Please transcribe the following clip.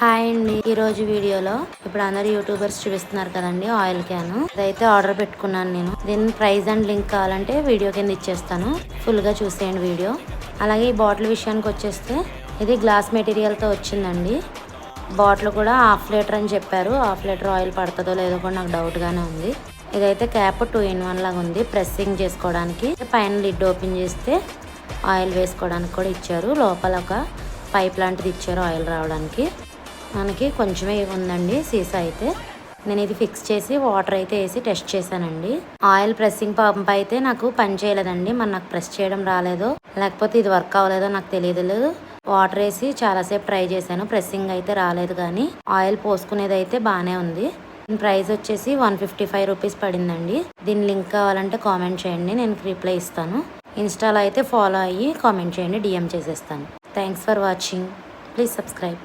Hi అండి, ఈరోజు వీడియోలో ఇప్పుడు అందరు యూట్యూబర్స్ చూపిస్తున్నారు కదండి ఆయిల్ క్యాన్. ఇదైతే ఆర్డర్ పెట్టుకున్నాను నేను. దీని ప్రైస్ అండ్ లింక్ కావాలంటే వీడియో కింద ఇచ్చేస్తాను, ఫుల్గా చూసేయండి వీడియో. అలాగే ఈ బాటిల్ విషయానికి వచ్చేస్తే ఇది గ్లాస్ మెటీరియల్తో వచ్చిందండి. బాటిల్ కూడా 1/2 లీటర్ అని చెప్పారు. 1/2 లీటర్ ఆయిల్ పడుతుందో లేదో కూడా నాకు డౌట్గానే ఉంది. ఇదైతే క్యాప్ 2-in-1 లాగా ఉంది, ప్రెస్సింగ్ చేసుకోవడానికి. పైన లిడ్ ఓపెన్ చేస్తే ఆయిల్ వేసుకోవడానికి కూడా ఇచ్చారు. లోపల ఒక పైప్ లాంటిది ఇచ్చారు ఆయిల్ రావడానికి. మనకి కొంచెమే ఉందండి సీసా అయితే. నేను ఇది ఫిక్స్ చేసి వాటర్ అయితే వేసి టెస్ట్ చేశానండి. ఆయిల్ ప్రెస్సింగ్ పంప్ అయితే నాకు పని చేయలేదండి. మరి నాకు ప్రెస్ చేయడం రాలేదో లేకపోతే ఇది వర్క్ అవ్వలేదో నాకు తెలియదు. వాటర్ వేసి చాలాసేపు ట్రై చేశాను, ప్రెస్సింగ్ అయితే రాలేదు. కానీ ఆయిల్ పోసుకునేది అయితే బాగానే ఉంది. దీని ప్రైస్ వచ్చేసి 155 రూపీస్ పడిందండి. దీని లింక్ కావాలంటే కామెంట్ చేయండి, నేను రిప్లై ఇస్తాను. ఇన్స్టాలో అయితే ఫాలో అయ్యి కామెంట్ చేయండి, డిఎం చేసేస్తాను. Thanks for watching. Please subscribe.